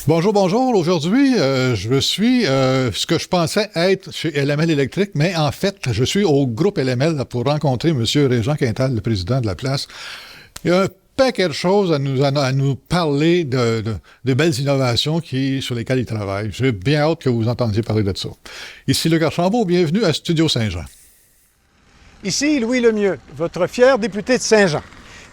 Bonjour, bonjour. Aujourd'hui, je suis ce que je pensais être chez LML Électrique, mais en fait, je suis au groupe LML pour rencontrer M. Régent Quintal, le président de la place. Il y a un paquet de choses à nous parler de belles innovations sur lesquelles il travaille. J'ai bien hâte que vous entendiez parler de ça. Ici Luc Archambault, bienvenue à Studio Saint-Jean. Ici Louis Lemieux, votre fier député de Saint-Jean.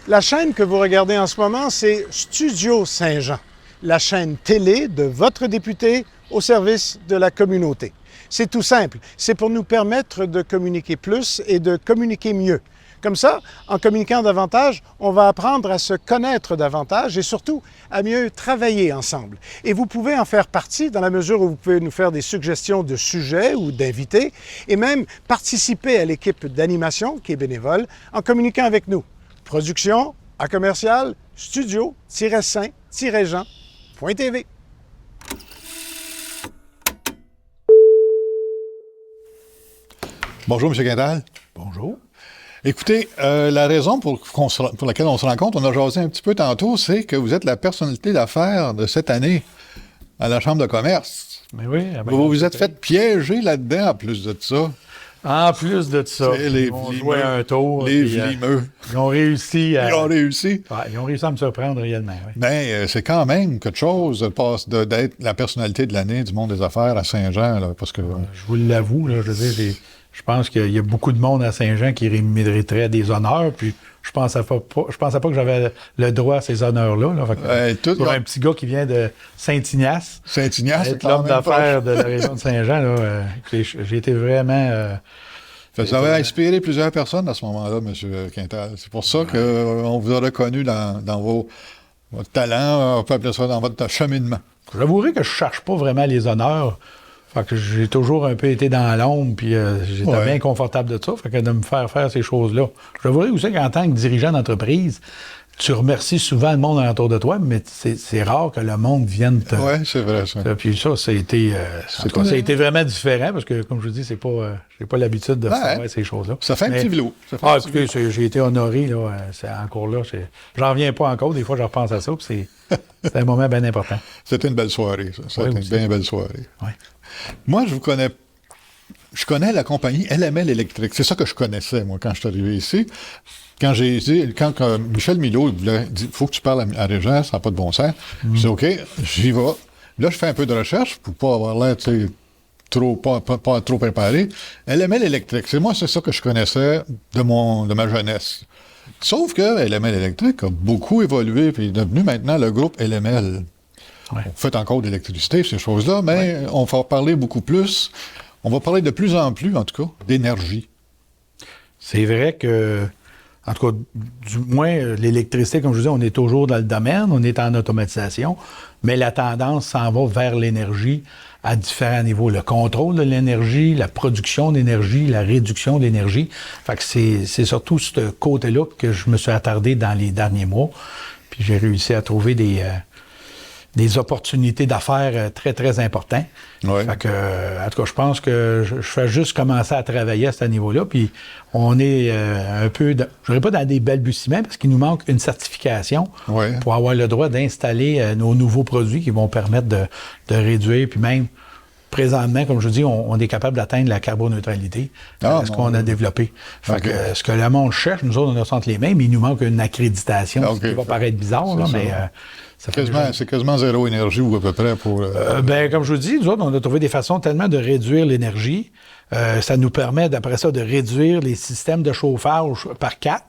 La chaîne que vous regardez en ce moment, c'est Studio Saint-Jean, la chaîne télé de votre député au service de la communauté. C'est tout simple, c'est pour nous permettre de communiquer plus et de communiquer mieux. Comme ça, en communiquant davantage, on va apprendre à se connaître davantage et surtout à mieux travailler ensemble. Et vous pouvez en faire partie dans la mesure où vous pouvez nous faire des suggestions de sujets ou d'invités et même participer à l'équipe d'animation qui est bénévole en communiquant avec nous. Production à commercial studio-saint-jean.tv. Bonjour, M. Quintal. Bonjour. Écoutez, la raison pour laquelle on se rencontre, on a jasé un petit peu tantôt, c'est que vous êtes la personnalité d'affaires de cette année à la Chambre de commerce. Mais oui. Vous vous êtes fait piéger là-dedans, en plus de ça. En plus de ça, ils ont joué un tour. Les vlimeux. Ils ont réussi à... Ils ont réussi. Ouais, ils ont réussi à me surprendre réellement, oui. Mais c'est quand même quelque chose d'être la personnalité de l'année du monde des affaires à Saint-Jean, là, parce que... Je vous l'avoue, là, je veux dire, je pense qu'il y a beaucoup de monde à Saint-Jean qui mériterait des honneurs, puis je pensais pas que j'avais le droit à ces honneurs-là. Pour un petit gars qui vient de Saint-Ignace, être l'homme d'affaires de la région de Saint-Jean, là, j'ai été vraiment... Vous avez inspiré plusieurs personnes à ce moment-là, M. Quintal. C'est pour ça qu'on vous a reconnu dans votre talent, on peut appeler ça dans votre cheminement. J'avouerai que je cherche pas vraiment les honneurs. Fait que j'ai toujours un peu été dans l'ombre, puis j'étais bien confortable de ça. Fait que de me faire ces choses-là. J'avouerai aussi qu'en tant que dirigeant d'entreprise, tu remercies souvent le monde autour de toi, mais c'est rare que le monde vienne te... Oui, c'est vrai, ça. Puis ça a été vraiment différent, parce que, comme je vous dis, j'ai pas l'habitude de faire ces choses-là. Ça fait un petit vélo. Écoutez, j'ai été honoré, là. C'est encore là. J'en reviens pas encore. Des fois, je repense à ça, puis c'est un moment bien important. C'était une belle soirée, ça. C'était une bien belle soirée. Oui. Moi, je connais la compagnie LML Électrique. C'est ça que je connaissais, moi, quand je suis arrivé ici. Quand Michel Milot dit « faut que tu parles à Régent, ça n'a pas de bon sens », je dis « OK, j'y vais ». Là, je fais un peu de recherche pour pas avoir l'air, tu sais, pas trop préparé. LML Électrique, c'est ça que je connaissais de ma jeunesse. Sauf que LML Électrique a beaucoup évolué et est devenu maintenant le groupe LML. Ouais. On fait encore d'électricité, ces choses-là, mais on va parler beaucoup plus. On va parler de plus en plus, en tout cas, d'énergie. C'est vrai que, en tout cas, du moins, l'électricité, comme je vous dis, on est toujours dans le domaine, on est en automatisation, mais la tendance s'en va vers l'énergie à différents niveaux. Le contrôle de l'énergie, la production d'énergie, la réduction d'énergie. Fait que c'est surtout ce côté-là que je me suis attardé dans les derniers mois. Puis j'ai réussi à trouver des opportunités d'affaires très, très importantes. Ouais. Fait que, en tout cas, je pense que je fais juste commencer à travailler à ce niveau-là, puis on est un peu, je dirais pas dans des balbutiements, parce qu'il nous manque une certification pour avoir le droit d'installer nos nouveaux produits qui vont permettre de réduire, puis même, présentement, comme je vous dis, on est capable d'atteindre la carboneutralité, ce qu'on a développé. Fait que, ce que le monde cherche, nous autres, on a senti les mêmes, mais il nous manque une accréditation, ce qui va paraître bizarre, là, mais... c'est quasiment zéro énergie ou à peu près pour... comme je vous dis, nous autres, on a trouvé des façons tellement de réduire l'énergie. Ça nous permet, d'après ça, de réduire les systèmes de chauffage par 4.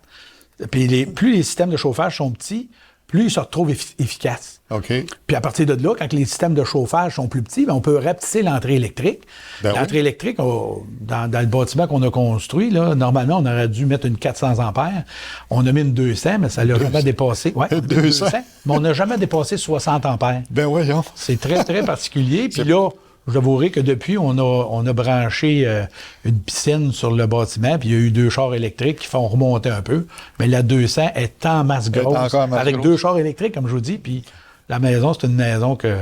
Puis plus les systèmes de chauffage sont petits, plus ils se retrouvent efficaces. OK. Puis à partir de là, quand les systèmes de chauffage sont plus petits, bien, on peut rapetisser l'entrée électrique. L'entrée électrique, dans le bâtiment qu'on a construit, là, normalement, on aurait dû mettre une 400 ampères. On a mis une 200, mais ça l'a jamais dépassé. Ouais, 200. Mais on n'a jamais dépassé 60 ampères. Ben voyons. C'est très, très particulier. Puis là, je avouerai que depuis, on a branché une piscine sur le bâtiment, puis il y a eu 2 chars électriques qui font remonter un peu. Mais la 200 est en masse grosse, avec 2 chars électriques, comme je vous dis. Puis la maison, c'est une maison que...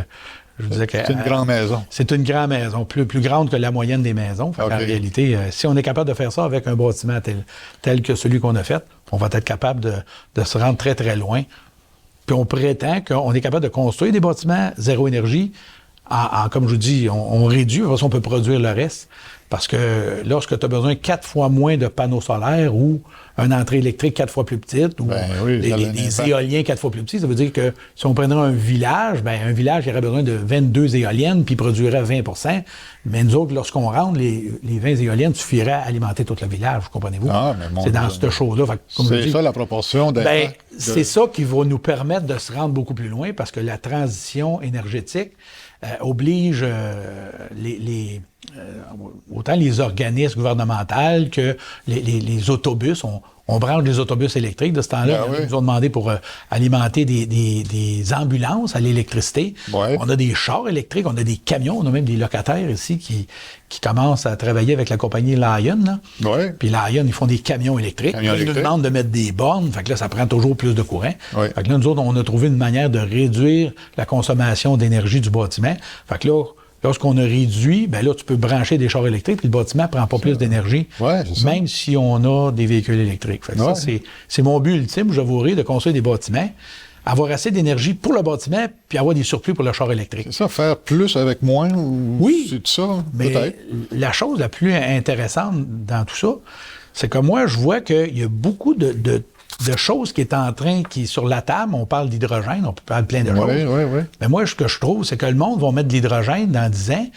Je vous disais que, c'est une grande maison. C'est une grande maison, plus grande que la moyenne des maisons. En réalité, si on est capable de faire ça avec un bâtiment tel que celui qu'on a fait, on va être capable de se rendre très, très loin. Puis on prétend qu'on est capable de construire des bâtiments zéro énergie. Comme je vous dis, on réduit, après ça, on peut produire le reste. Parce que lorsque tu as besoin 4 fois moins de panneaux solaires ou une entrée électrique 4 fois plus petite ou des éoliens 4 fois plus petits, ça veut dire que si on prenait un village, il aurait besoin de 22 éoliennes puis il produirait 20 %. Mais nous autres, lorsqu'on rentre, les 20 éoliennes suffiraient à alimenter tout le village, vous comprenez-vous? C'est dans cette chose-là. C'est ça la proportion c'est ça qui va nous permettre de se rendre beaucoup plus loin parce que la transition énergétique oblige autant les organismes gouvernementaux que les autobus. On branche des autobus électriques. De ce temps-là, ils nous ont demandé pour alimenter des ambulances à l'électricité. Ouais. On a des chars électriques, on a des camions, on a même des locataires ici qui commencent à travailler avec la compagnie Lion. Ouais. Puis Lion, ils font des camions électriques. Ils nous demandent de mettre des bornes. Fait que là, ça prend toujours plus de courant. Ouais. Fait que là, nous autres, on a trouvé une manière de réduire la consommation d'énergie du bâtiment. Fait que là, lorsqu'on a réduit, là, tu peux brancher des chars électriques, puis le bâtiment ne prend pas plus d'énergie, même si on a des véhicules électriques. Fait que ça, c'est mon but ultime, j'avouerai, de construire des bâtiments, avoir assez d'énergie pour le bâtiment, puis avoir des surplus pour le char électrique. C'est ça, faire plus avec moins? Oui, c'est ça, mais peut-être. La chose la plus intéressante dans tout ça, c'est que moi, je vois qu'il y a beaucoup de choses qui est sur la table. On parle d'hydrogène, on peut parler de plein de choses. Oui. Mais moi, ce que je trouve, c'est que le monde va mettre de l'hydrogène dans 10 ans,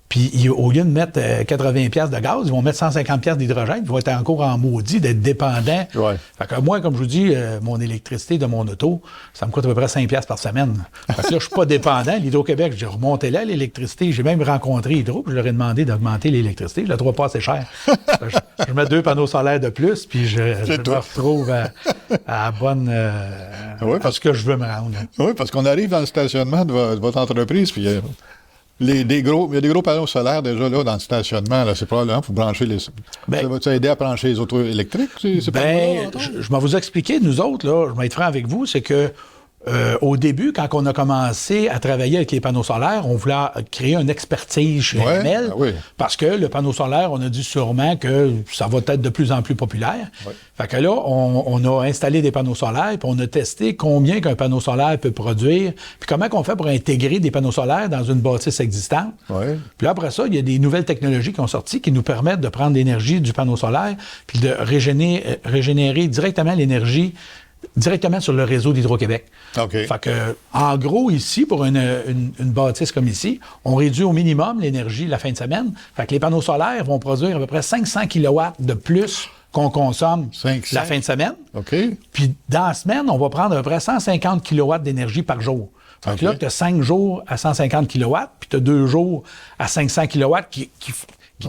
puis au lieu de mettre 80$ de gaz, ils vont mettre 150$ d'hydrogène. Ils vont être encore en maudit d'être dépendants. Ouais. Fait que moi, comme je vous dis, mon électricité de mon auto, ça me coûte à peu près 5$ par semaine. Parce que là, je suis pas dépendant. L'Hydro-Québec, j'ai remonté là l'électricité. J'ai même rencontré Hydro, puis je leur ai demandé d'augmenter l'électricité. Je la trouve pas assez cher. je mets 2 panneaux solaires de plus, puis je me retrouve à la bonne... parce que je veux me rendre. Oui, parce qu'on arrive dans le stationnement de votre entreprise, puis il y a des gros panneaux solaires déjà là dans le stationnement. Là, c'est probablement pour brancher les... ça va aider à brancher les autos électriques? Je vais vous expliquer, nous autres, là, je vais être franc avec vous, c'est que au début, quand on a commencé à travailler avec les panneaux solaires, on voulait créer une expertise chez ML, parce que le panneau solaire, on a dit sûrement que ça va être de plus en plus populaire. Ouais. Fait que là, on a installé des panneaux solaires, puis on a testé combien qu'un panneau solaire peut produire, puis comment on fait pour intégrer des panneaux solaires dans une bâtisse existante. Ouais. Puis là, après ça, il y a des nouvelles technologies qui ont sorti qui nous permettent de prendre l'énergie du panneau solaire, puis de régénérer directement l'énergie directement sur le réseau d'Hydro-Québec. Okay. Fait que, en gros, ici, pour une bâtisse comme ici, on réduit au minimum l'énergie la fin de semaine. Fait que les panneaux solaires vont produire à peu près 500 kW de plus qu'on consomme la fin de semaine. Okay. Puis, dans la semaine, on va prendre à peu près 150 kW d'énergie par jour. Fait que là, tu as 5 jours à 150 kW, puis tu as 2 jours à 500 kW qui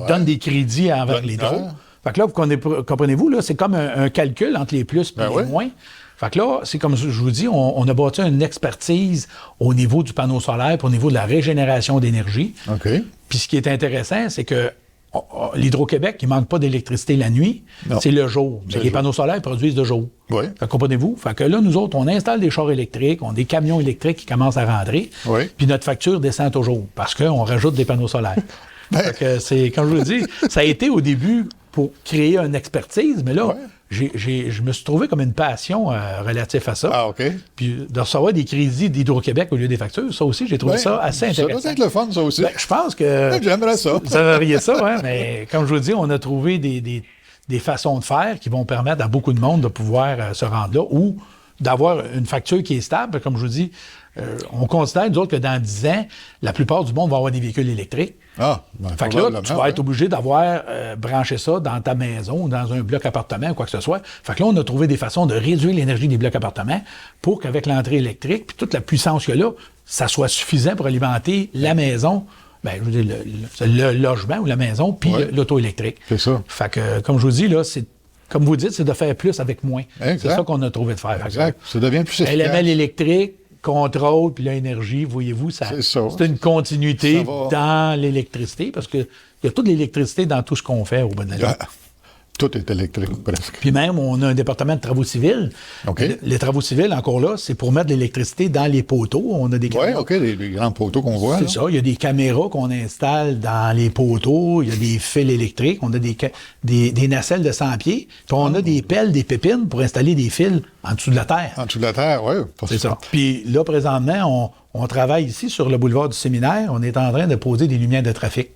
donnent des crédits envers l'hydro. Fait que là, comprenez-vous, là, c'est comme un calcul entre les plus et les moins. Fait que là, c'est comme je vous dis, on a bâti une expertise au niveau du panneau solaire, puis au niveau de la régénération d'énergie. Okay. Puis ce qui est intéressant, c'est que l'Hydro-Québec, il ne manque pas d'électricité la nuit, c'est le jour. Mais les panneaux solaires produisent de jour. Oui. Fait que comprenez-vous? Fait que là, nous autres, on installe des chars électriques, on a des camions électriques qui commencent à rentrer, puis notre facture descend toujours parce qu'on rajoute des panneaux solaires. Fait que c'est, comme je vous le dis, ça a été au début pour créer une expertise, mais là, je me suis trouvé comme une passion relative à ça. Ah, OK. Puis de recevoir des crédits d'Hydro-Québec au lieu des factures, ça aussi, j'ai trouvé ça assez intéressant. Ça doit être le fun, ça aussi. Je pense que... J'aimerais ça. Vous aimeriez ça, hein? Mais comme je vous dis, on a trouvé des façons de faire qui vont permettre à beaucoup de monde de pouvoir se rendre là ou d'avoir une facture qui est stable. Comme je vous dis, on considère, nous autres, que dans 10 ans, la plupart du monde va avoir des véhicules électriques. Ah, fait que là, tu vas être obligé d'avoir branché ça dans ta maison, dans un bloc appartement ou quoi que ce soit. Fait que là, on a trouvé des façons de réduire l'énergie des blocs appartements pour qu'avec l'entrée électrique puis toute la puissance qu'il y a là, ça soit suffisant pour alimenter la maison, je veux dire, le logement ou la maison, puis l'auto électrique. C'est ça. Fait que, comme je vous dis, là, c'est comme vous dites, c'est de faire plus avec moins. Exact. C'est ça qu'on a trouvé de faire. Exact. Ça devient plus efficace. Élément électrique, contrôle, puis l'énergie, voyez-vous, c'est une continuité dans l'électricité, parce qu'il y a toute l'électricité dans tout ce qu'on fait au bout de la ligne. Tout est électrique, presque. Puis même, on a un département de travaux civils. OK. Les travaux civils, encore là, c'est pour mettre de l'électricité dans les poteaux. On a des Oui, caméras. OK, les grands poteaux qu'on voit. C'est là. ça. Il y a des caméras qu'on installe dans les poteaux. Il y a des fils électriques. On a des nacelles de 100 pieds. Puis on a des pelles, des pépines pour installer des fils en dessous de la terre. En dessous de la terre, oui. C'est ça. Puis là, présentement, on travaille ici sur le boulevard du Séminaire. On est en train de poser des lumières de trafic.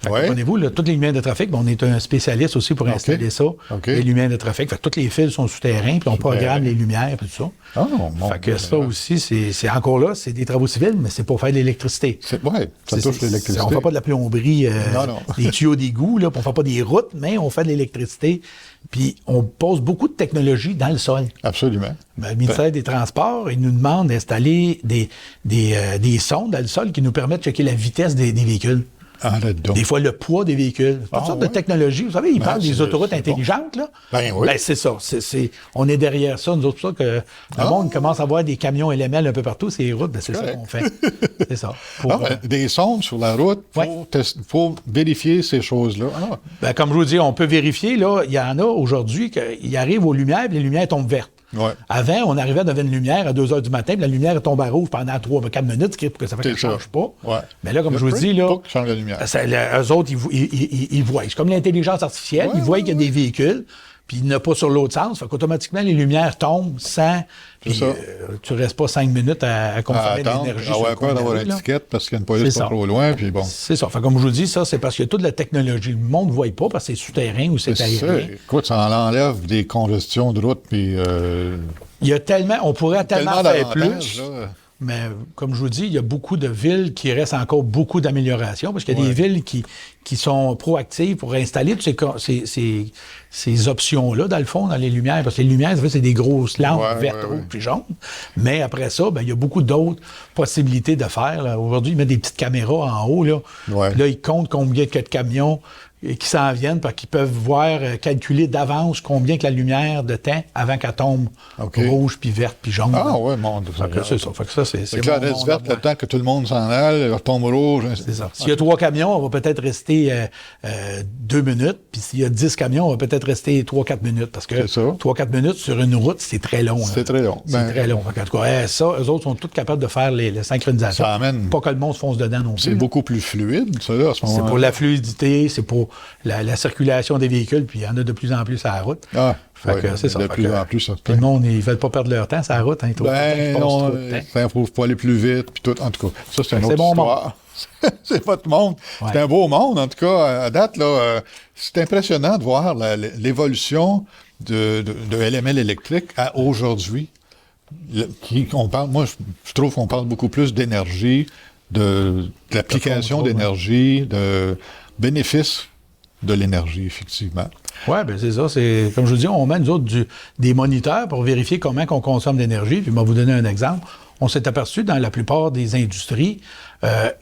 Comprenez-vous, là, toutes les lumières de trafic, on est un spécialiste aussi pour installer ça, les lumières de trafic. Fait que tous les fils sont souterrains, puis on programme les lumières et tout ça. Ah, bon, fait que ça aussi, c'est encore là, c'est des travaux civils, mais c'est pour faire de l'électricité. Oui, ça touche l'électricité. On ne fait pas de la plomberie, non. des tuyaux d'égout, là, on ne fait pas des routes, mais on fait de l'électricité. Puis on pose beaucoup de technologie dans le sol. Absolument. Le ministère des Transports, il nous demande d'installer des sondes dans le sol qui nous permettent de checker la vitesse des véhicules. Ah, là-dedans. Des fois, le poids des véhicules. C'est toutes sortes de technologies. Vous savez, ils parlent des autoroutes intelligentes, là. Ben oui. Ben, c'est ça. On est derrière ça. Nous autres, c'est pour ça que le monde commence à voir des camions LML un peu partout, ces routes. Ben, c'est ça qu'on fait. C'est ça. Des sondes sur la route, faut vérifier ces choses-là. Ah. Ben, comme je vous dis, on peut vérifier, là, il y en a aujourd'hui qui arrivent aux lumières, puis les lumières tombent vertes. Ouais. Avant, on arrivait devant une lumière à 2 h du matin, puis la lumière tombe à rouge pendant 3-4 minutes, ce qui pour que ça fait qu'elle ne change pas. Ouais. Mais là, comme je vous dis, là, change la lumière. Eux autres, ils voient. C'est comme l'intelligence artificielle. Ils voient qu'il y a des véhicules, puis il n'y en a pas sur l'autre sens. Fait qu'automatiquement, les lumières tombent sans... Puis, tu ne restes pas 5 minutes à consommer de l'énergie. Ah ouais, peur d'avoir l'étiquette parce qu'il y a une police pas trop loin, puis bon. C'est ça. Fait comme je vous dis, ça, c'est parce qu'il y a toute la technologie. Le monde ne voit pas parce que c'est souterrain ou c'est aérien. Écoute, ça enlève des congestions de route, puis... Il y a tellement... On pourrait tellement faire plus... Là. Mais comme je vous dis, il y a beaucoup de villes qui restent encore beaucoup d'améliorations parce qu'il y a des villes qui sont proactives pour installer toutes ces options-là, dans le fond, dans les lumières. Parce que les lumières, c'est des grosses lampes vertes, rouges puis jaunes. Mais après ça, il y a beaucoup d'autres possibilités de faire. Là. Aujourd'hui, ils mettent des petites caméras en haut. Là, là ils comptent combien de camions qui s'en viennent parce qu'ils peuvent voir, calculer d'avance combien que la lumière de temps avant qu'elle tombe rouge, puis verte, puis jaune. Ah oui, mon Dieu. C'est ça. Fait que ça, c'est que la reste verte, le temps que tout le monde s'en aille, elle tombe rouge. C'est ça. S'il y a 3 camions, on va peut-être rester 2 minutes, puis s'il y a 10 camions, on va peut-être rester 3-4 minutes, parce que 3-4 minutes sur une route, c'est très long. C'est très long. C'est très long. En tout cas, ça, eux autres sont tous capables de faire les synchronisations. Ça amène... Pas que le monde se fonce dedans non plus. C'est beaucoup plus fluide, ça, là, à ce moment-là. C'est pour la fluidité, c'est pour la circulation des véhicules, puis il y en a de plus en plus à la route. Ah, fait que c'est ça. De plus en plus, ça. Tout le monde, ils ne veulent pas perdre leur temps sur la route. Hein, non, il faut aller plus vite, puis tout. En tout cas, ça, c'est une autre histoire. C'est pas tout le monde. Ouais. C'est un beau monde, en tout cas. À date, là, c'est impressionnant de voir l'évolution de LML électrique à aujourd'hui. Moi, je trouve qu'on parle beaucoup plus d'énergie, de l'application d'énergie, de bénéfices de l'énergie, effectivement. Oui, bien c'est ça. C'est, comme je vous dis, on met, nous autres, des moniteurs pour vérifier comment on consomme d'énergie. Puis, je vais vous donner un exemple. On s'est aperçu, dans la plupart des industries,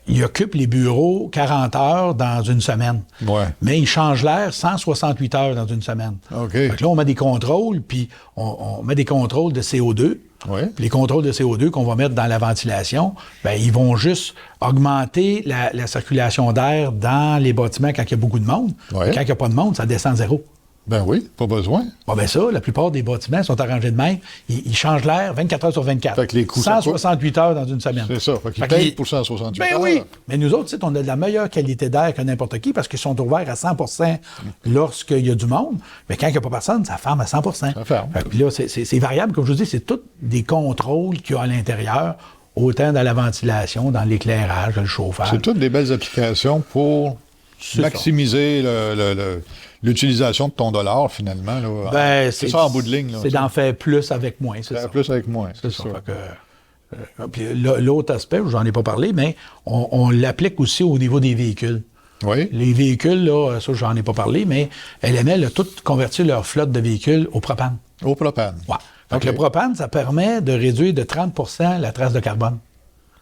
ils occupent les bureaux 40 heures dans une semaine. Ouais. Mais ils changent l'air 168 heures dans une semaine. OK. Fait que là, on met des contrôles, puis on met des contrôles de CO2. Ouais. Puis les contrôles de CO2 qu'on va mettre dans la ventilation, bien, ils vont juste augmenter la circulation d'air dans les bâtiments quand il y a beaucoup de monde. Ouais. Quand il n'y a pas de monde, ça descend zéro. Ben oui, pas besoin. Bon, ben ça, la plupart des bâtiments sont arrangés de même. Ils changent l'air 24 heures sur 24. Fait que les coûts, 168 heures dans une semaine. C'est ça. Fait qu'ils payent pour 168 heures. Ben oui. Mais nous autres, on a de la meilleure qualité d'air que n'importe qui parce qu'ils sont ouverts à 100 lorsqu'il y a du monde. Mais quand il n'y a pas personne, ça ferme à 100 Ça ferme. Puis là, c'est variable. Comme je vous dis, c'est tous des contrôles qu'il y a à l'intérieur, autant dans la ventilation, dans l'éclairage, le chauffage. C'est toutes des belles applications pour maximiser l'utilisation de ton dollar, finalement. Là. Ben, c'est ça en bout de ligne. Là, c'est d'en faire plus avec moins, c'est ça. Plus avec moins, c'est ça. Puis l'autre aspect, j'en ai pas parlé, mais on l'applique aussi au niveau des véhicules. Oui. Les véhicules, là, ça, j'en ai pas parlé, mais LML a tout converti leur flotte de véhicules au propane. Au propane. Oui. Donc, le propane, ça permet de réduire de 30 la trace de carbone.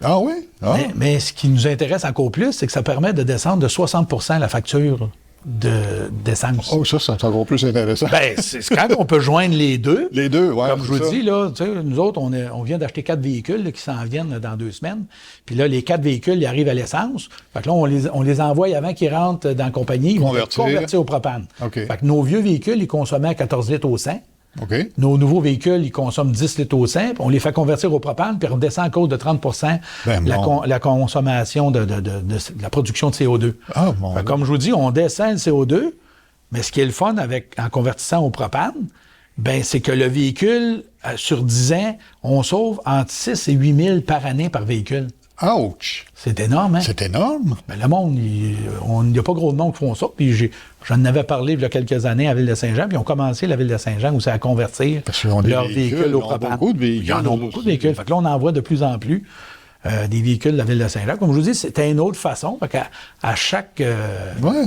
Ah oui? Ah. Mais ce qui nous intéresse encore plus, c'est que ça permet de descendre de 60 la facture d'essence. Oh, ça, c'est encore plus intéressant. Ben, c'est quand on peut joindre les deux. Les deux, oui. Comme je vous dis, là, tu sais, nous autres, on vient d'acheter 4 véhicules là, qui s'en viennent là, dans 2 semaines. Puis là, les 4 véhicules, ils arrivent à l'essence. Fait que là, on les envoie avant qu'ils rentrent dans la compagnie. Ils vont être convertis au propane. OK. Fait que nos vieux véhicules, ils consommaient à 14 litres au 100. OK. Nos nouveaux véhicules, ils consomment 10 litres au 100, puis on les fait convertir au propane, puis on redescend à cause de 30 la consommation de la production de CO2. Ah, mon Fait que comme je vous dis, on descend le CO2, mais ce qui est le fun en convertissant au propane, ben c'est que le véhicule, sur 10 ans, on sauve entre 6 et 8 000 par année par véhicule. Ouch! C'est énorme, hein? C'est énorme. Ben, le monde, il n'y a pas gros de monde qui font ça. Puis j'en avais parlé il y a quelques années à Ville-de-Saint-Jean, puis ils ont commencé la Ville-de-Saint-Jean aussi à convertir leurs véhicules au propane. Beaucoup de véhicules. Ils en ont beaucoup de véhicules. Fait que là, on en voit de plus en plus des véhicules de la Ville-de-Saint-Jean. Comme je vous dis, c'était une autre façon. Fait qu'à à chaque... Ouais.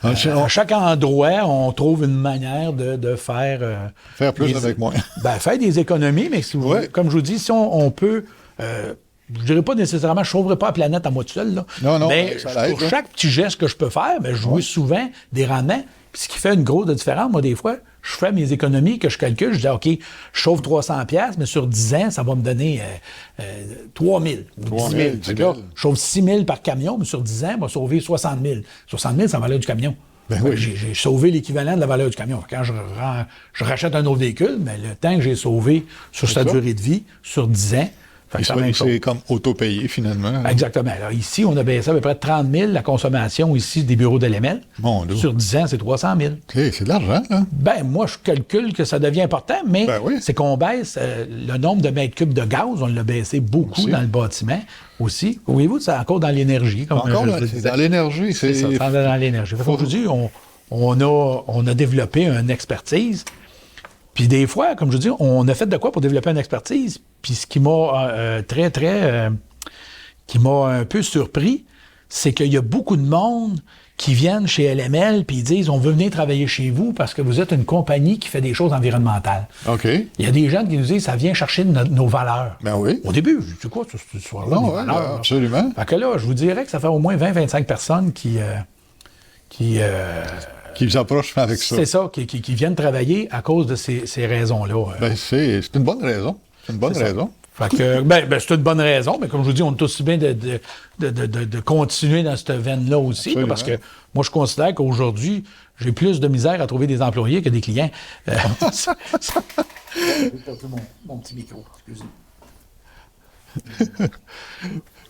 à chaque endroit, on trouve une manière de faire... Faire plus avec moins. Ben, faire des économies, mais si vous, comme je vous dis, si on peut... je dirais pas nécessairement, je ne sauverai pas la planète à moi tout seul. Là. Non, mais ça pour chaque petit geste que je peux faire, ben, je joue souvent des rendements. Puis ce qui fait une grosse différence, moi, des fois, je fais mes économies que je calcule. Je dis, OK, je sauve 300$, mais sur 10 ans, ça va me donner 3000. 10 000. Je sauve 6 000 par camion, mais sur 10 ans, ça va sauver 60 000. 60 000, c'est la valeur du camion. Ben oui. J'ai sauvé l'équivalent de la valeur du camion. Quand je rachète un autre véhicule, mais le temps que j'ai sauvé sur sa durée de vie, sur 10 ans, c'est comme auto-payé, finalement. Exactement. Alors, ici, on a baissé à peu près 30 000 la consommation ici des bureaux de l'ML. Sur 10 ans, c'est 300 000. C'est de l'argent, là. Ben, moi, je calcule que ça devient important, mais c'est qu'on baisse le nombre de mètres cubes de gaz. On l'a baissé beaucoup dans le bâtiment aussi. Voyez-vous, c'est encore dans l'énergie. Encore dans l'énergie. C'est ça, dans l'énergie. Aujourd'hui, on a développé une expertise. Puis des fois, comme je dis, on a fait de quoi pour développer une expertise. Puis ce qui m'a qui m'a un peu surpris, c'est qu'il y a beaucoup de monde qui viennent chez LML puis ils disent on veut venir travailler chez vous parce que vous êtes une compagnie qui fait des choses environnementales. OK. Il y a des gens qui nous disent ça vient chercher nos valeurs. Ben oui. Au début, je dis c'est quoi cette histoire-là? Non, valeurs, absolument. Fait que là, je vous dirais que ça fait au moins 20-25 personnes qui vous approchent avec ça. C'est ça, qui viennent travailler à cause de ces raisons-là. Ben, c'est une bonne raison. C'est une bonne raison. Fait que, c'est une bonne raison, mais comme je vous dis, on est aussi bien de continuer dans cette veine-là aussi. Absolument. Parce que moi, je considère qu'aujourd'hui, j'ai plus de misère à trouver des employés que des clients. J'ai perdu mon petit micro, excusez.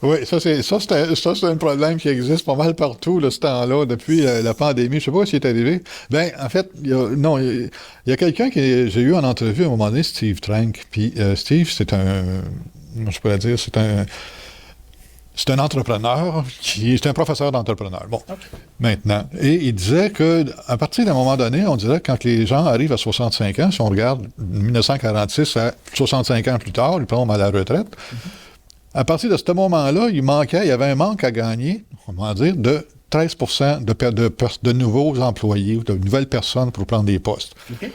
Oui, ça c'est un problème qui existe pas mal partout, là, ce temps-là, depuis la pandémie. Je sais pas ce qui est arrivé. Ben, en fait, il y a quelqu'un que j'ai eu en entrevue à un moment donné, Steve Trank. Puis Steve, c'est un entrepreneur c'est un professeur d'entrepreneur. Bon, maintenant. Et il disait que à partir d'un moment donné, on dirait que quand les gens arrivent à 65 ans, si on regarde 1946 à 65 ans plus tard, ils tombent à la retraite. À partir de ce moment-là, il y avait un manque à gagner, on va dire, de 13 de nouveaux employés, de nouvelles personnes pour prendre des postes. Okay.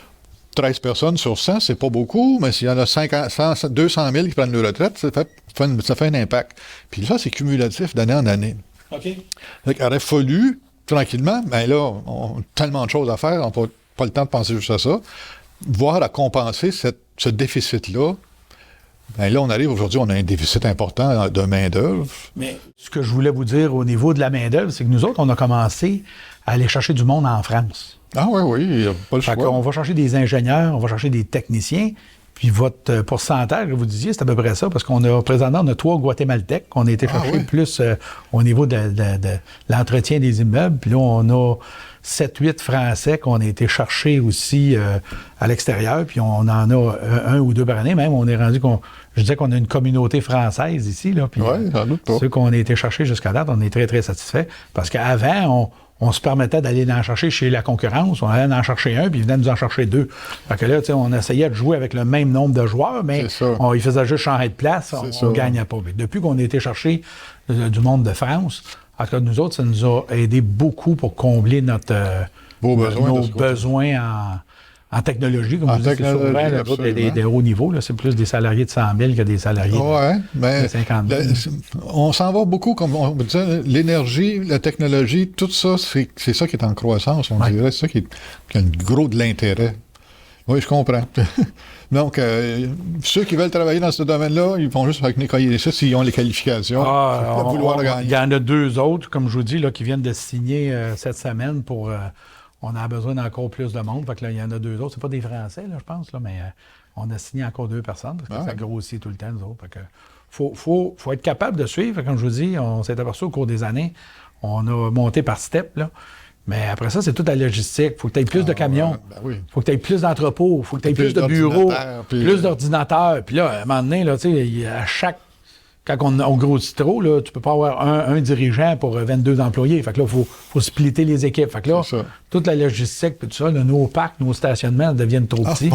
13 personnes sur 100, c'est pas beaucoup, mais s'il y en a 200 000 qui prennent leur retraite, ça fait un impact. Puis là, c'est cumulatif d'année en année. OK. Donc, il aurait fallu, tranquillement, mais là, on a tellement de choses à faire, on n'a pas le temps de penser juste à ça, voir à compenser ce déficit-là. Bien là, on arrive aujourd'hui, on a un déficit important de main-d'œuvre. Mais ce que je voulais vous dire au niveau de la main-d'œuvre, c'est que nous autres, on a commencé à aller chercher du monde en France. Ah oui, il n'y a pas le choix. On va chercher des ingénieurs, on va chercher des techniciens. Puis votre pourcentage, que vous disiez, c'est à peu près ça, parce présentement, on a 3 Guatémaltèques qu'on a été chercher plus au niveau de l'entretien des immeubles. Puis là, on a 7-8 Français qu'on a été chercher aussi à l'extérieur. Puis on en a un ou deux par année. Même, on est rendu je disais qu'on a une communauté française ici. Oui, j'en doute pas. Ceux qu'on a été chercher jusqu'à date, on est très, très satisfaits. Parce qu'avant, on se permettait d'aller en chercher chez la concurrence. On allait en chercher un, puis ils venaient nous en chercher 2. Fait que là, on essayait de jouer avec le même nombre de joueurs, mais ils faisaient juste changer de place. On ne gagnait pas. Mais depuis qu'on a été chercher du monde de France, en tout cas, nous autres, ça nous a aidé beaucoup pour combler nos besoins en technologie, comme vous dites, c'est souvent là, des hauts niveaux. Là, c'est plus des salariés de 100 000 que des salariés de 50 000. On s'en va beaucoup, comme on disait, l'énergie, la technologie, tout ça, c'est ça qui est en croissance, on dirait. C'est ça qui a gros de l'intérêt. Oui, je comprends. Donc, ceux qui veulent travailler dans ce domaine-là, ils vont juste avec nettoyer ça s'ils ont les qualifications. Vouloir gagner. Il y en a 2 autres, comme je vous dis, là, qui viennent de signer cette semaine pour... on a besoin d'encore plus de monde. Fait que là, il y en a 2 autres. C'est pas des Français, là, je pense, là, mais on a signé encore 2 personnes parce que ça grossit tout le temps, nous autres. Fait que faut être capable de suivre. Comme je vous dis, on s'est aperçu au cours des années, on a monté par step, là. Mais après ça, c'est toute la logistique. Il faut que tu aies plus de camions. Il faut que tu aies plus d'entrepôts. Il faut que tu aies plus de bureaux, plus d'ordinateurs. Puis là, à un moment donné, là, à chaque... Quand on grossit trop, là, tu peux pas avoir un dirigeant pour 22 employés. Fait que là, il faut splitter les équipes. Fait que là, toute la logistique, puis tout ça, là, nos parcs, nos stationnements deviennent trop petits.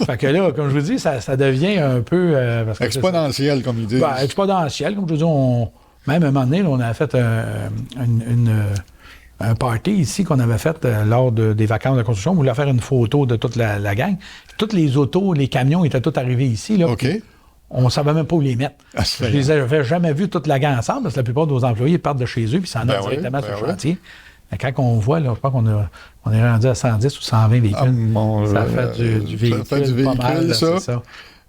Fait que là, comme je vous dis, ça devient un peu... parce que exponentiel, comme ils disent. Exponentiel, comme je vous dis. Même à un moment donné, là, on a fait un party ici qu'on avait fait lors des vacances de construction. On voulait faire une photo de toute la gang. Toutes les autos, les camions étaient tous arrivés ici. Là, on ne savait même pas où les mettre. Je les avais jamais vus toute la gang ensemble parce que la plupart de nos employés partent de chez eux puis s'en allent directement sur le chantier. Mais quand on voit, là, je pense qu'on est rendu à 110 ou 120 véhicules. Ça fait du véhicule. Ça fait du véhicule, pas mal, ça. C'est ça.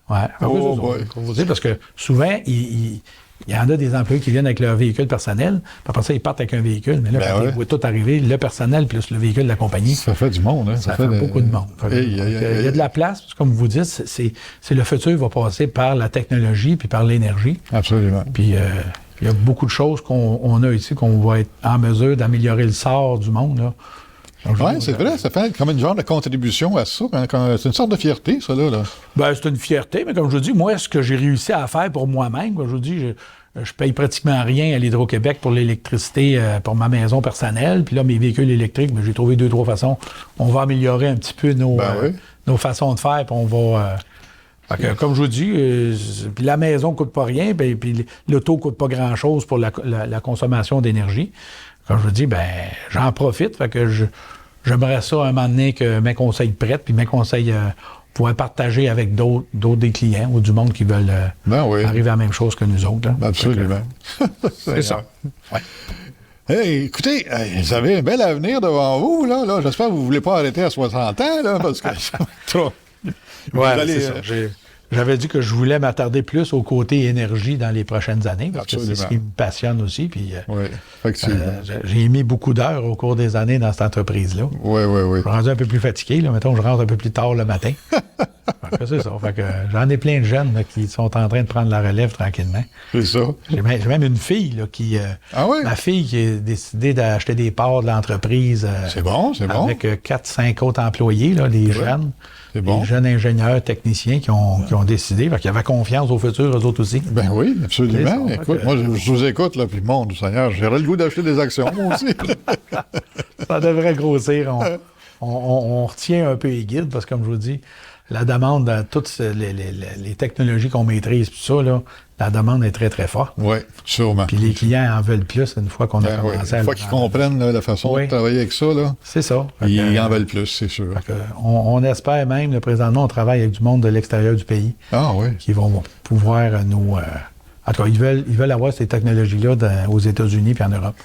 Ouais. Parce que souvent, il y en a des employés qui viennent avec leur véhicule personnel, puis après ça, ils partent avec un véhicule. Mais là, quand ils voient tout arriver, le personnel plus le véhicule de la compagnie... Ça fait du monde, hein? Ça fait beaucoup de monde. Il y a de la place, parce que comme vous dites, c'est le futur va passer par la technologie puis par l'énergie. Absolument. Puis il y a beaucoup de choses qu'on a ici, qu'on va être en mesure d'améliorer le sort du monde, là. Oui, c'est vrai, ça fait comme une genre de contribution à ça. C'est une sorte de fierté, ça, là. Bien, c'est une fierté, mais comme je vous dis, moi, ce que j'ai réussi à faire pour moi-même, comme je vous dis, je paye pratiquement rien à l'Hydro-Québec pour l'électricité pour ma maison personnelle. Puis là, mes véhicules électriques, j'ai trouvé 2-3 façons. On va améliorer un petit peu nos façons de faire, puis on va... comme je vous dis, puis la maison ne coûte pas rien, puis l'auto ne coûte pas grand-chose pour la consommation d'énergie. Comme je vous dis, j'en profite. Fait que j'aimerais ça un moment donné que mes conseils prêtent, puis mes conseils pouvoir partager avec d'autres des clients ou du monde qui veulent arriver à la même chose que nous autres. Là. Absolument. C'est ça. Ouais. Hey, écoutez, vous avez un bel avenir devant vous, là. J'espère que vous ne voulez pas arrêter à 60 ans, là, parce que trop. C'est ça. J'avais dit que je voulais m'attarder plus au côté énergie dans les prochaines années, parce que c'est ce qui me passionne aussi. Puis, j'ai mis beaucoup d'heures au cours des années dans cette entreprise-là. Oui. Je suis rendu un peu plus fatigué. Là. Mettons, je rentre un peu plus tard le matin. C'est ça. Fait que, j'en ai plein de jeunes là, qui sont en train de prendre la relève tranquillement. C'est ça. J'ai même une fille là, qui... ma fille qui a décidé d'acheter des parts de l'entreprise. C'est bon. Avec 4-5 autres employés, là, les jeunes. C'est bon. Les jeunes ingénieurs, techniciens qui ont décidé, qui avaient confiance au futur, eux autres aussi. Ben oui, absolument. Écoute, moi, je vous écoute, là, puis mon Seigneur, j'aurais le goût d'acheter des actions, moi aussi. Ça devrait grossir. On retient un peu les guides, parce que, comme je vous dis, la demande de toutes les technologies qu'on maîtrise, tout ça, là, la demande est très, très forte. Oui, sûrement. Puis les clients en veulent plus une fois qu'on a commencé à... Une fois qu'ils comprennent là, la façon de travailler avec ça, là, c'est ça. Ils en veulent plus, c'est sûr. On espère même, là, présentement, on travaille avec du monde de l'extérieur du pays. Qui vont pouvoir nous... en tout cas, ils veulent avoir ces technologies-là aux États-Unis puis en Europe.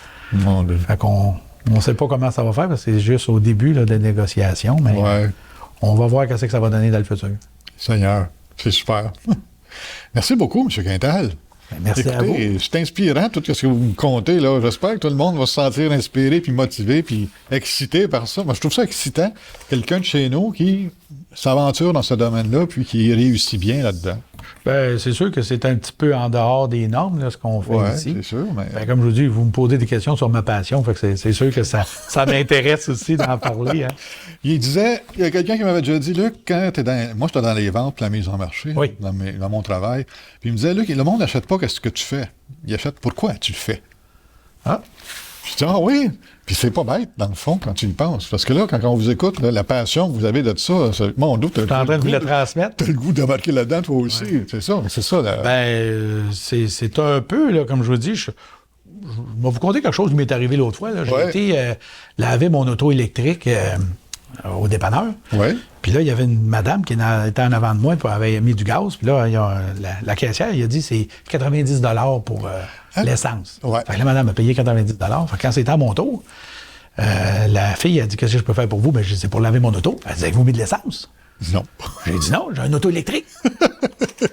Fait qu'on ne sait pas comment ça va faire, parce que c'est juste au début là, des négociations, mais on va voir qu'est-ce que ça va donner dans le futur. Seigneur, c'est super. Merci beaucoup, M. Quintal. Merci à vous. C'est inspirant tout ce que vous me contez, là. J'espère que tout le monde va se sentir inspiré, puis motivé, puis excité par ça. Moi, je trouve ça excitant. Quelqu'un de chez nous qui s'aventure dans ce domaine-là, puis qui réussit bien là-dedans. Bien, c'est sûr que c'est un petit peu en dehors des normes, là, ce qu'on fait ici. C'est sûr, mais... comme je vous dis, vous me posez des questions sur ma passion, fait que c'est sûr que ça m'intéresse aussi d'en parler. Hein. Il y a quelqu'un qui m'avait déjà dit, Luc, moi, j'étais dans les ventes et la mise en marché, dans mon travail, puis il me disait, Luc, le monde n'achète pas ce que tu fais. Il achète pourquoi tu le fais. Je dis, oui. Puis c'est pas bête, dans le fond, quand tu y penses. Parce que là, quand on vous écoute, là, la passion que vous avez de ça, mon doute. Tu es en train de vous la transmettre. Tu as le goût d'embarquer là-dedans, toi aussi. Ouais. C'est ça. Là. C'est un peu, là, comme je vous dis, je vais vous conter quelque chose qui m'est arrivé l'autre fois. Là. J'ai été laver mon auto électrique au dépanneur. Oui. Puis là, il y avait une madame qui était en avant de moi, puis elle avait mis du gaz. Puis là, la caissière, il a dit c'est 90 pour l'essence. Ouais. Fait que la madame a payé 90 Fait que quand c'était à mon tour, la fille a dit qu'est-ce que je peux faire pour vous? Ben, je dis c'est pour laver mon auto. Elle dit avez-vous mis de l'essence? Non. J'ai dit non, j'ai un auto électrique.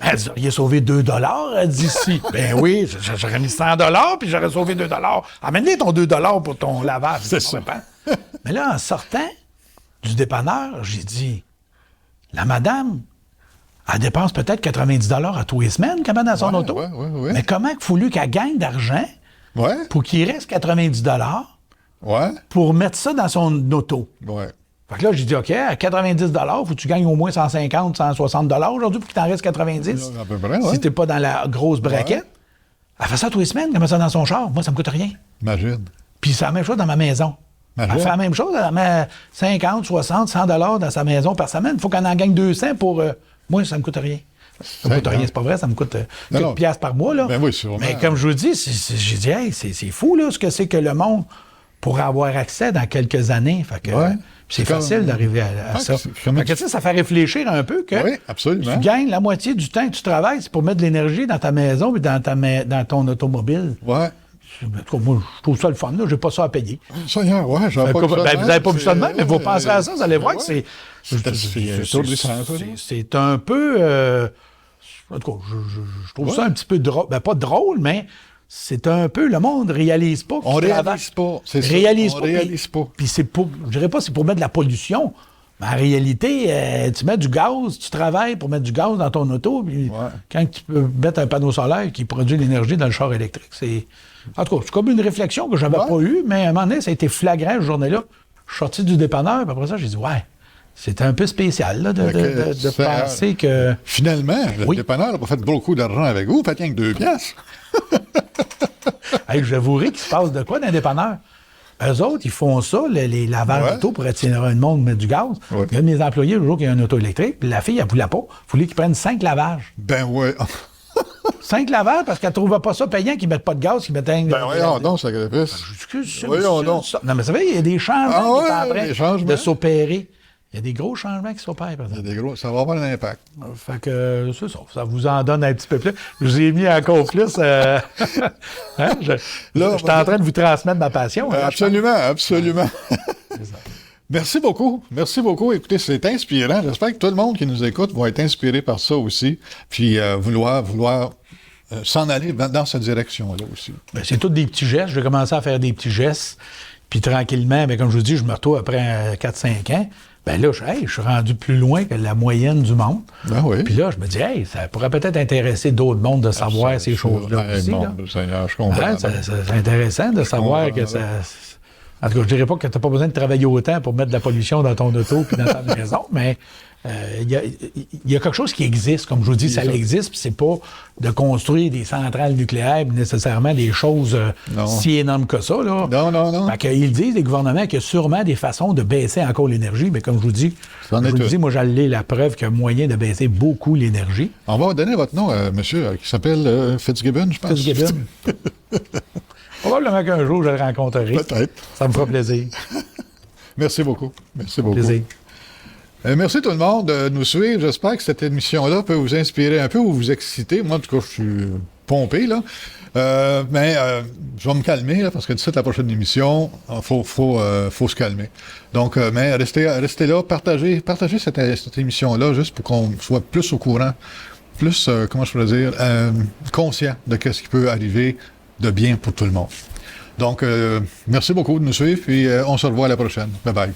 Elle dit, il a sauvé 2 Elle dit si. Ben oui, j'aurais mis 100 puis j'aurais sauvé 2 Amène-les ton 2 pour ton lavage. C'est ça. Mais là, en sortant du dépanneur, j'ai dit, la madame, elle dépense peut-être 90 à tous les semaines quand même dans son auto. Ouais. Mais comment il faut qu'elle gagne d'argent pour qu'il reste 90 pour mettre ça dans son auto? Ouais. Fait que là, j'ai dit, OK, à 90 faut que tu gagnes au moins 150, 160 aujourd'hui pour qu'il t'en reste 90. À peu près, Si t'es pas dans la grosse braquette. Elle fait ça tous les semaines, elle met ça dans son char. Moi, ça me coûte rien. Imagine. Puis c'est la même chose dans ma maison. Elle fait la même chose, elle met 50, 60, 100 dans sa maison par semaine. Il faut qu'elle en gagne 200 pour... moi, ça me coûte rien. Ça me coûte rien, c'est pas vrai, ça me coûte quelques piastres par mois. Là. Ben oui, sûrement. Mais comme je vous dis, j'ai dit, hey, c'est fou là, ce que c'est que le monde pourra avoir accès dans quelques années. Fait que, c'est facile d'arriver à ça. Fait que, ça fait réfléchir un peu que absolument. Tu gagnes la moitié du temps que tu travailles, c'est pour mettre de l'énergie dans ta maison et dans ton automobile. Ouais. Moi, je trouve ça le fun, là. J'ai pas ça à payer. Ça, ouais, j'avais pas vu ça. Vous n'avez pas vu ça de même, mais vous penserez à ça, vous allez voir que c'est. C'est un peu. En tout cas, je trouve ça un petit peu drôle. Ben, pas drôle, mais c'est un peu. Le monde ne réalise pas. On réalise pas. C'est ça. On réalise pas. Puis c'est pour. Je dirais pas c'est pour mettre de la pollution. Mais en réalité, tu mets du gaz, tu travailles pour mettre du gaz dans ton auto, puis quand tu peux mettre un panneau solaire qui produit l'énergie dans le char électrique, c'est... En tout cas, c'est comme une réflexion que j'avais pas eue, mais à un moment donné, ça a été flagrant ce journée-là. Je suis sorti du dépanneur, puis après ça, j'ai dit, c'était un peu spécial là, de penser que... Finalement, le dépanneur n'a pas fait beaucoup d'argent avec vous, fait rien que 2 piastres. Hey, j'avouerai qu'il se passe de quoi dans les dépanneurs? Eux autres, ils font ça, les lavages d'auto pour attirer un monde mettre du gaz. Il y a un de mes employés, le jour qu'il y a un auto électrique, puis la fille, elle ne voulait pas. Il voulait qu'ils prennent 5 lavages. Ben ouais. 5 lavages parce qu'elle ne trouvait pas ça payant qu'ils ne mettent pas de gaz, qu'ils mettent un... Ben voyons donc, ça grépisse. Voyons donc. Non, mais ça veut dire, il y a des changements qui sont en train de s'opérer. Il y a des gros changements qui s'opèrent, par exemple. Il y a des gros, ça va avoir un impact. Fait que, c'est ça. Ça vous en donne un petit peu plus. Je vous ai mis encore plus. Hein? Je suis en train de vous transmettre ma passion. Absolument. Merci beaucoup. Merci beaucoup. Écoutez, c'est inspirant. J'espère que tout le monde qui nous écoute va être inspiré par ça aussi. Puis vouloir s'en aller dans cette direction-là aussi. Ben, c'est tous des petits gestes. Je vais commencer à faire des petits gestes. Puis tranquillement, mais comme je vous dis, je me retrouve après 4-5 ans. Ben là, je suis rendu plus loin que la moyenne du monde. Ben oui. Puis là, je me dis, ça pourrait peut-être intéresser d'autres mondes de savoir ces choses-là aussi. Je comprends. C'est intéressant de savoir que ça... En tout cas, je dirais pas que tu n'as pas besoin de travailler autant pour mettre de la pollution dans ton auto puis dans ta maison, mais il y a quelque chose qui existe. Comme je vous dis, ça existe, puis c'est pas de construire des centrales nucléaires, nécessairement des choses si énormes que ça. Là. Non. Fait qu'ils disent, les gouvernements, qu'il y a sûrement des façons de baisser encore l'énergie, mais comme je vous dis, moi, j'allais la preuve qu'il y a moyen de baisser beaucoup l'énergie. On va donner votre nom à monsieur qui s'appelle Fitzgibbon, je pense. Fitzgibbon. Probablement qu'un jour, je le rencontrerai. Peut-être. Ça me fera plaisir. Merci beaucoup. Plaisir. Merci tout le monde de nous suivre. J'espère que cette émission-là peut vous inspirer un peu ou vous exciter. Moi, en tout cas, je suis pompé, là. Mais je vais me calmer, là, parce que d'ici la prochaine émission, faut se calmer. Donc, mais restez là, partagez cette émission-là, juste pour qu'on soit plus au courant, plus, comment je pourrais dire, conscient de ce qui peut arriver de bien pour tout le monde. Donc, merci beaucoup de nous suivre, puis on se revoit à la prochaine. Bye-bye.